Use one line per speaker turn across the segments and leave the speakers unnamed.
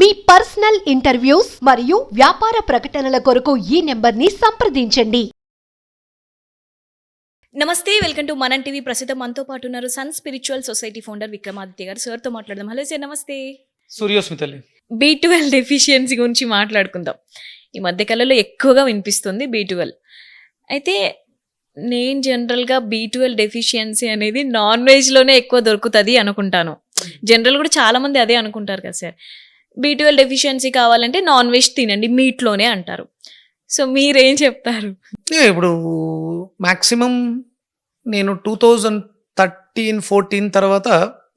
మీ personal interviews మరియు వ్యాపార ప్రకటనల కొరకు ఈ నెంబర్ని సంప్రదించండి.
నమస్తే, వెల్కమ్ టు మనం టీవీ. ప్రస్తుతం మనతో పాటు ఉన్నారు sun spiritual society founder Vikramaditya garu. సార్తో మాట్లాడదాం. హలో సార్, నమస్తే.
సూర్యోస్మితల్లి,
B12 డెఫిషియన్సీ గురించి మాట్లాడుకుందాం. ఈ మధ్యకాలంలో ఎక్కువగా వినిపిస్తుంది B12. అయితే నేను జనరల్గా B12 డెఫిషియన్సీ అనేది నాన్ వెజ్లోనే ఎక్కువ దొరుకుతుంది అనుకుంటాను. జనరల్ కూడా చాలా మంది అదే అనుకుంటారు కదా సార్. B12 డెఫిషియన్సీ కావాలంటే నాన్ వెజ్ తినండి, మీట్లోనే అంటారు. సో మీరేం చెప్తారు?
ఇప్పుడు మ్యాక్సిమం నేను 2013-14 తర్వాత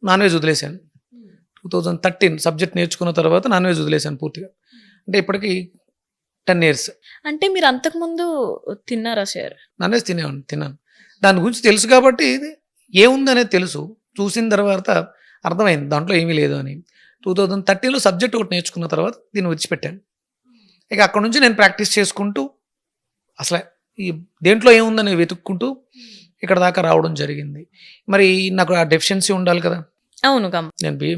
నాన్ వెజ్ వదిలేశాను. 2013 సబ్జెక్ట్ నేర్చుకున్న తర్వాత నాన్ వెజ్ వదిలేశాను పూర్తిగా. అంటే ఇప్పటికి 10 years.
అంటే మీరు అంతకుముందు తిన్నారా సార్?
నాన్ వెజ్ తిన్నాను. దాని గురించి తెలుసు కాబట్టి ఏముందనేది తెలుసు. చూసిన తర్వాత అర్థమైంది దాంట్లో ఏమీ లేదు అని. 2013లో సబ్జెక్ట్ ఒకటి నేర్చుకున్న తర్వాత దీన్ని విడిచిపెట్టాను. ఇక అక్కడ నుంచి నేను ప్రాక్టీస్ చేసుకుంటూ అసలు ఈ దేంట్లో ఏముందని వెతుక్కుంటూ ఇక్కడ దాకా రావడం జరిగింది. మరి నాకు ఆ డెఫిషియన్సీ ఉండాలి కదా.
అవును.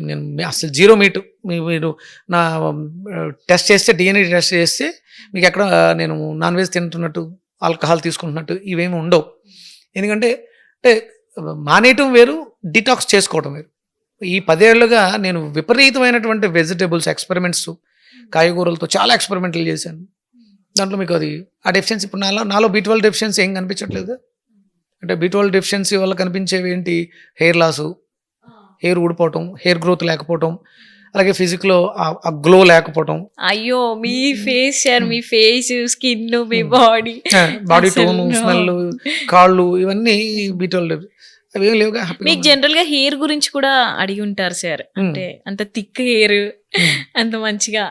నేను అసలు జీరో మీట్. మీరు నా టెస్ట్ చేస్తే, DNA టెస్ట్ చేస్తే మీకు ఎక్కడ నేను నాన్ వెజ్ తింటున్నట్టు, ఆల్కహాల్ తీసుకుంటున్నట్టు ఇవేమి ఉండవు. ఎందుకంటే మానేయటం వేరు, డిటాక్స్ చేసుకోవటం వేరు. ఈ 10 ఏళ్లుగా నేను విపరీతమైనటువంటి వెజిటేబుల్స్ ఎక్స్పెరిమెంట్స్, కాయగూరలతో చాలా ఎక్స్పెరిమెంట్లు చేశాను. దాంట్లో మీకు అది ఆ డెఫిషియన్సీ ఇప్పుడు నాలో B12 డెఫిషియన్సీ ఏం కనిపించట్లేదు. అంటే B12 డెఫిషియన్సీ వల్ల కనిపించేవి ఏంటి? హెయిర్ లాసు, హెయిర్ ఊడిపోవటం, హెయిర్ గ్రోత్ లేకపోవటం, అలాగే ఫిజిక్లో ఆ గ్లో లేకపోవటం.
అయ్యో, మీ ఫేస్ సార్, మీ ఫేస్, స్కిన్, మీ బాడీ
టోన్, స్మెల్, కాళ్ళు, ఇవన్నీ B12 అవి ఏం లేవుగా.
మీకు జనరల్ గా హెయిర్ గురించి కూడా అడిగి ఉంటారు సార్. అంటే అంత థిక్ హెయిర్, అంత మంచిగా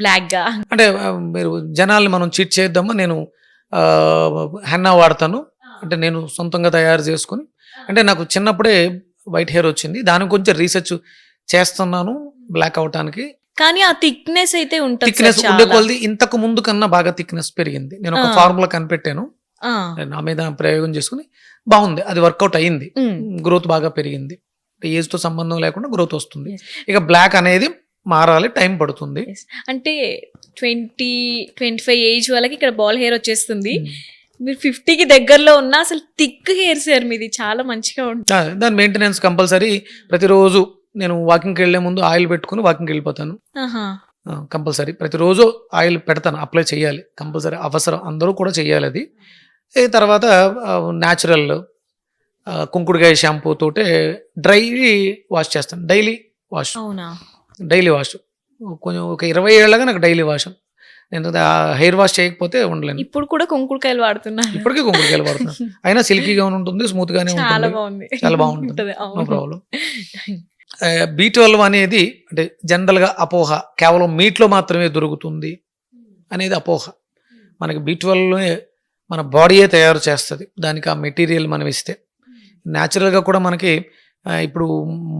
బ్లాక్ గా.
అంటే మీరు జనాల్ని మనం చీట్ చేద్దామా, నేను హెన్నా వాడతాను. అంటే నేను సొంతంగా తయారు చేసుకుని, అంటే నాకు చిన్నప్పుడే వైట్ హెయిర్ వచ్చింది. దాని కొంచెం రీసెర్చ్ చేస్తున్నాను బ్లాక్ అవటానికి.
కానీ ఆ థిక్నెస్ అయితే ఉంటుంది.
థిక్నెస్ ఉండే కొలది ఇంతకు ముందు కన్నా బాగా థిక్నెస్ పెరిగింది. నేను ఒక ఫార్ములా కనిపెట్టాను, నా మీద ప్రయోగం చేసుకుని బాగుంది, అది వర్కౌట్ అయ్యింది. గ్రోత్ బాగా పెరిగింది. ఏజ్ తో సంబంధం లేకుండా గ్రోత్ వస్తుంది. ఇక బ్లాక్ అనేది మారాలి, టైం పడుతుంది.
అంటే 20-25 ఏజ్ వాళ్ళకి ఇక్కడ బాల్ హెయిర్ వచ్చేస్తుంది. మీరు 50కి దగ్గరలో ఉన్న అసలు థిక్ హెయిర్ సార్ మీది, చాలా మంచిగా ఉంటుంది.
దాని మెయింటెనెన్స్ కంపల్సరీ. ప్రతిరోజు నేను వాకింగ్కి వెళ్లే ముందు ఆయిల్ పెట్టుకుని వాకింగ్కి వెళ్ళిపోతాను. కంపల్సరీ ప్రతిరోజు ఆయిల్ పెడతాను, అప్లై చేయాలి కంపల్సరీ, అవసరం, అందరూ కూడా చేయాలి అది. తర్వాత న్యాచురల్ కుంకుడుకాయ షాంపూ తోటే డ్రై వాష్ చేస్తాను. డైలీ వాష్ కొంచెం ఒక 20 ఏళ్ళగా నాకు డైలీ వాష్. నేను హెయిర్ వాష్ చేయకపోతే ఉండలేను.
ఇప్పుడు కూడా కుంకుడుకాయలు వాడుతున్నా,
ఇప్పటికీ కుంకుడుకాయలు వాడుతున్నా. అయినా సిల్కీగా ఉంటుంది, స్మూత్ గానే ఉంటుంది, చాలా బాగుంటుంది, నో ప్రాబ్లం. B12 అనేది అంటే జనరల్ గా అపోహ, కేవలం మీట్లో మాత్రమే దొరుకుతుంది అనేది అపోహ. మనకి B12 మన బాడీయే తయారు చేస్తుంది. దానికి ఆ మెటీరియల్ మనం ఇస్తే. న్యాచురల్గా కూడా మనకి ఇప్పుడు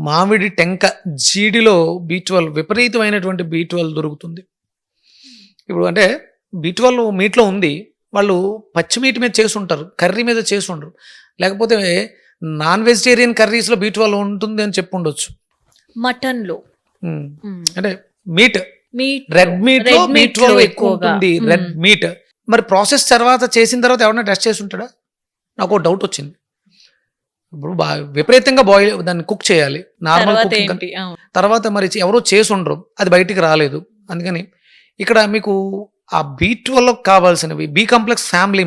మామిడి టెంక జీడిలో B12, విపరీతమైనటువంటి B12 దొరుకుతుంది. ఇప్పుడు అంటే B12 మీట్లో ఉంది, వాళ్ళు పచ్చి మీట్ మీద చేసి ఉంటారు, కర్రీ మీద చేసి ఉండరు. లేకపోతే నాన్ వెజిటేరియన్ కర్రీస్లో B12 ఉంటుంది అని చెప్పి ఉండొచ్చు.
మటన్లో
అంటే రెడ్ మీట్ లో B12 ఎక్కువ ఉంటుంది. రెడ్ మీట్ మరి ప్రాసెస్ చేసిన తర్వాత ఎవరైనా టెస్ట్ చేసి ఉంటాడా? నాకు ఒక డౌట్ వచ్చింది. ఇప్పుడు విపరీతంగా దాన్ని కుక్ చేయాలి, నార్మల్ కుకింగ్. తర్వాత మరి ఎవరో చేసి ఉండరు, అది బయటికి రాలేదు. అందుకని ఇక్కడ మీకు ఆ B12 కావాల్సినవి B కాంప్లెక్స్ ఫ్యామిలీ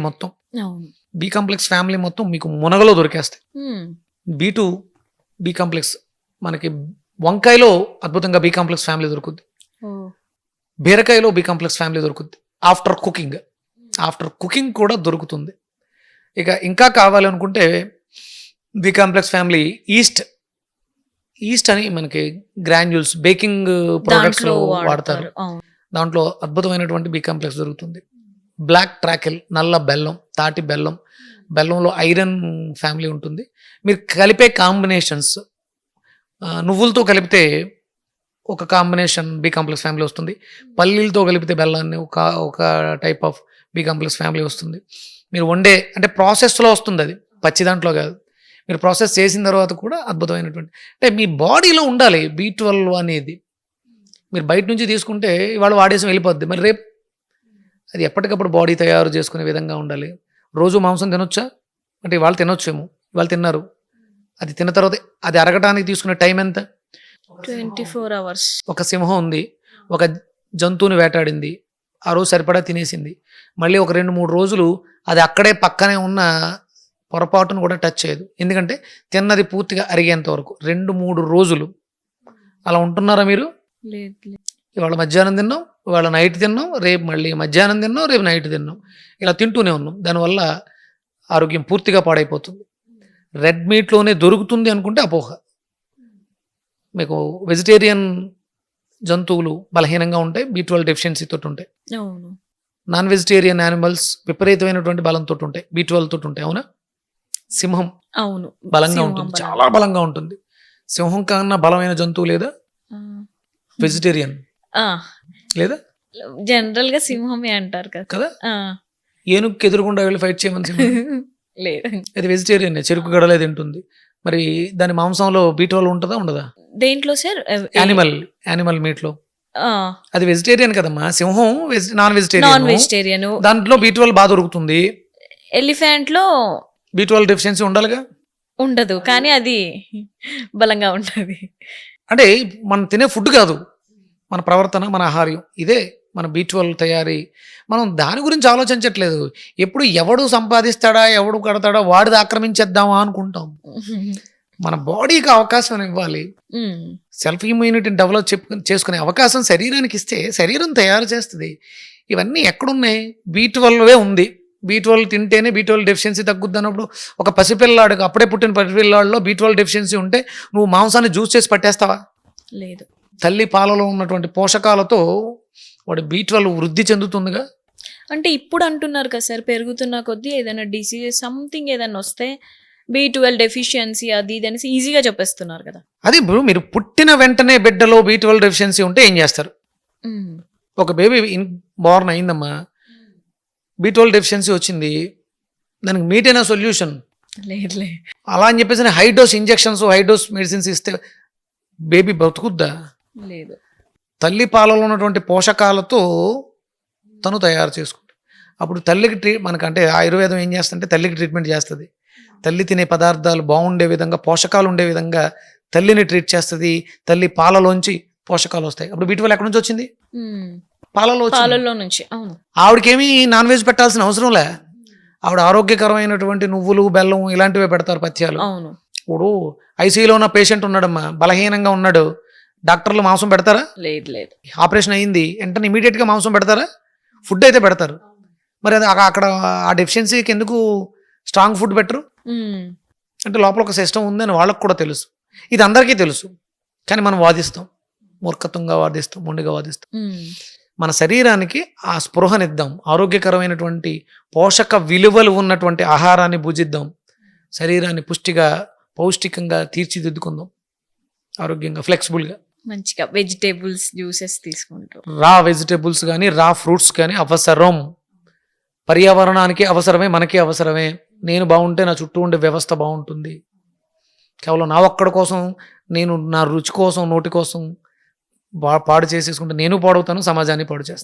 మొత్తం మీకు మునగలో దొరికేస్తాయి. B2 B కాంప్లెక్స్ మనకి వంకాయలో అద్భుతంగా B కాంప్లెక్స్ ఫ్యామిలీ దొరుకుద్ది. బీరకాయలో B కాంప్లెక్స్ ఫ్యామిలీ దొరుకుద్ది. ఆఫ్టర్ కుకింగ్ కూడా దొరుకుతుంది. ఇక ఇంకా కావాలనుకుంటే B కాంప్లెక్స్ ఫ్యామిలీ ఈస్ట్ అని మనకి గ్రాన్యూల్స్ బేకింగ్ ప్రొడక్ట్స్ లో వాడతారు. దాంట్లో అద్భుతమైనటువంటి B కాంప్లెక్స్ దొరుకుతుంది. బ్లాక్ ట్రాకెల్, నల్ల బెల్లం, తాటి బెల్లంలో ఐరన్ ఫ్యామిలీ ఉంటుంది. మీరు కలిపే కాంబినేషన్స్, నువ్వులతో కలిపితే ఒక కాంబినేషన్ B కాంప్లెక్స్ ఫ్యామిలీ వస్తుంది. పల్లీలతో కలిపితే బెల్లాన్ని ఒక type of B complex family వస్తుంది. మీరు వండే అంటే ప్రాసెస్లో వస్తుంది, అది పచ్చి దాంట్లో కాదు. మీరు ప్రాసెస్ చేసిన తర్వాత కూడా అద్భుతమైనటువంటి అంటే మీ బాడీలో ఉండాలి B12 అనేది. మీరు బయట నుంచి తీసుకుంటే ఇవాళ వాడేసి వెళ్ళిపోద్ది, మరి రేపు అది ఎప్పటికప్పుడు బాడీ తయారు చేసుకునే విధంగా ఉండాలి. రోజు మాంసం తినొచ్చా అంటే ఇవాళ తినొచ్చేమో, ఇవాళ తిన్నారు, అది తిన్న తర్వాత అది అరగటానికి తీసుకునే టైం ఎంత?
24 hours.
ఒక సింహం ఉంది, ఒక జంతువుని వేటాడింది, ఆ రోజు సరిపడా తినేసింది, మళ్ళీ ఒక 2-3 రోజులు అది అక్కడే పక్కనే ఉన్న పొరపాటును కూడా టచ్ చేయదు, ఎందుకంటే తిన్నది పూర్తిగా అరిగేంత వరకు 2-3 రోజులు. అలా ఉంటున్నారా మీరు?
లేదు లేదు.
ఇవాళ మధ్యాహ్నం తిన్నాం, ఇవాళ నైట్ తిన్నాం, రేపు మళ్ళీ మధ్యాహ్నం తిన్నాం, రేపు నైట్ తిన్నాం, ఇలా తింటూనే ఉన్నాం. దానివల్ల ఆరోగ్యం పూర్తిగా పాడైపోతుంది. రెడ్ మీట్లోనే దొరుకుతుంది అనుకుంటే అపోహ. మీకు వెజిటేరియన్ జంతువులు బలహీనంగా ఉంటాయి, B12 డెఫిషియన్సీ తోటి ఉంటాయి.
అవును.
నాన్ వెజిటేరియన్ యానిమల్స్ విపరీతమైనటువంటి బలంతో ఉంటాయి, B12 తోటి ఉంటాయి. అవునా? సింహం
అవును.
బలంగా
సింహం
ఉంటుంది,
బలం.
చాలా బలంగా ఉంటుంది. సింహం కన్నా బలమైన జంతువు లేదా?
ఆ.
వెజిటేరియన్
ఆ.
లేదా
జనరల్ గా సింహమే అంటారు కదా.
కదా?
ఆ.
ఏనుగుకి ఎదురుకుండా వెళ్ళి ఫైట్ చేయమని సింహం
లేదు.
అది వెజిటేరియన్, చెరుకు గడలే తింటుంది. మరి దాని మాంసంలో B12 ఉంటుందా ఉండదా?
దేంట్లో సార్?
యానిమల్ మీట్ లో అది వెజిటేరియన్ కదమ్మా. సింహం నాన్
నాన్
వెజిటేరియన్,
వెజిటేరియన్.
దాంట్లో B12 బాగా దొరుకుతుంది.
ఎలిఫెంట్ లో
B12 డెఫిషియన్సీ ఉండాలిగా.
ఉండదు, కానీ అది బలంగా ఉంటది.
అంటే మనం తినే ఫుడ్ కాదు, మన ప్రవర్తన, మన ఆహార్యం, ఇదే మన B12 తయారీ. మనం దాని గురించి ఆలోచించట్లేదు. ఎప్పుడు ఎవడు సంపాదిస్తాడా, ఎవడు కడతాడా, వాడిది ఆక్రమించేద్దామా అనుకుంటాం. మన బాడీకి అవకాశం ఇవ్వాలి,
ఉమ్.
సెల్ఫ్ ఇమ్యూనిటీని డెవలప్ చేసుకునే అవకాశం శరీరానికి ఇస్తే శరీరం తయారు చేస్తుంది. ఇవన్నీ ఎక్కడున్నాయి? B12 ఉంది. B12 తింటేనే B12 డెఫిషియన్సీ తగ్గుద్ది అన్నప్పుడు ఒక పసిపిల్లాడు, అప్పుడే పుట్టిన పసిపిల్లాడిలో B12 డెఫిషియన్సీ ఉంటే నువ్వు మాంసాన్ని జ్యూస్ చేసి పట్టేస్తావా?
లేదు.
తల్లి పాలలో ఉన్నటువంటి పోషకాలతో వాడు B12 వృద్ధి చెందుతుందిగా.
అంటే ఇప్పుడు అంటున్నారు కదా సార్, పెరుగుతున్న కొద్దీ ఏదైనా డిసీజ్ సంథింగ్ ఏదైనా వస్తే B12 డెఫిషియన్సీ అది ఇది అనేసి ఈజీగా చెప్పేస్తున్నారు కదా.
అది ఇప్పుడు మీరు పుట్టిన వెంటనే బిడ్డలో B12 డెఫిషియన్సీ ఉంటే ఏం చేస్తారు?
ఉమ్.
ఒక బేబీ బోర్న్ అయిందమ్మా, B12 డెఫిషియన్సీ వచ్చింది, దానికి మీటైన సొల్యూషన్
లేదులే.
అలా అని చెప్పేసి high dose injections, high dose medicines ఇస్తే బేబీ బతుకుద్దా?
లేదు.
తల్లి పాలలో ఉన్నటువంటి పోషకాలతో తను తయారు చేసుకుంటుంది. అప్పుడు తల్లికి మనకంటే ఆయుర్వేదం ఏం చేస్తుందంటే తల్లికి ట్రీట్మెంట్ చేస్తుంది. తల్లి తినే పదార్థాలు బాగుండే విధంగా, పోషకాలు ఉండే విధంగా తల్లిని ట్రీట్ చేస్తుంది. తల్లి పాలలోంచి పోషకాలు వస్తాయి. అప్పుడు B12 ఎక్కడి నుంచి వచ్చింది?
ఉమ్.
పాలలో వచ్చింది.
పాలల్లో నుంచి. అవును.
ఆవిడకేమీ నాన్ వెజ్ పెట్టాల్సిన అవసరం లే. ఆవిడ ఆరోగ్యకరమైనటువంటి నువ్వులు, బెల్లం ఇలాంటివే పెడతారు పథ్యాలు.
అవును.
ఇప్పుడు ఐసీయూలో ఉన్న పేషెంట్ ఉన్నాడమ్మా, బలహీనంగా ఉన్నాడు, డాక్టర్లు మాంసం పెడతారా?
లేదు లేదు.
ఆపరేషన్ అయ్యింది వెంటనే ఇమీడియట్గా మాంసం పెడతారా? ఫుడ్ అయితే పెడతారు. మరి అది అక్కడ ఆ డెఫిషియన్సీకి ఎందుకు స్ట్రాంగ్ ఫుడ్ పెట్టరు?
ఉమ్.
అంటే లోపల ఒక సిస్టమ్ ఉందని వాళ్ళకు కూడా తెలుసు, ఇది అందరికీ తెలుసు, కానీ మనం వాదిస్తాం, మూర్ఖత్వంగా వాదిస్తాం, మొండిగా వాదిస్తాం.
ఉమ్.
మన శరీరానికి ఆ స్పృహనిద్దాం, ఆరోగ్యకరమైనటువంటి పోషక విలువలు ఉన్నటువంటి ఆహారాన్ని భుజిద్దాం, శరీరాన్ని పుష్టిగా పౌష్టికంగా తీర్చిదిద్దుకుందాం, ఆరోగ్యంగా ఫ్లెక్సిబుల్గా.
మంచిగా వెజిటేబుల్స్ జ్యూసెస్ తీసుకుంటూ.
రా వెజిటేబుల్స్ కానీ రా ఫ్రూట్స్ కానీ అవసరం, పర్యావరణానికి అవసరమే, మనకి అవసరమే. నేను బాగుంటే నా చుట్టూ ఉండే వ్యవస్థ బాగుంటుంది. కేవలం నా ఒక్కడి కోసం, నేను నా రుచి కోసం, నోటి కోసం పాడు చేసేసుకుంటే నేను పాడవుతాను, సమాజాన్ని పాడు చేస్తాను.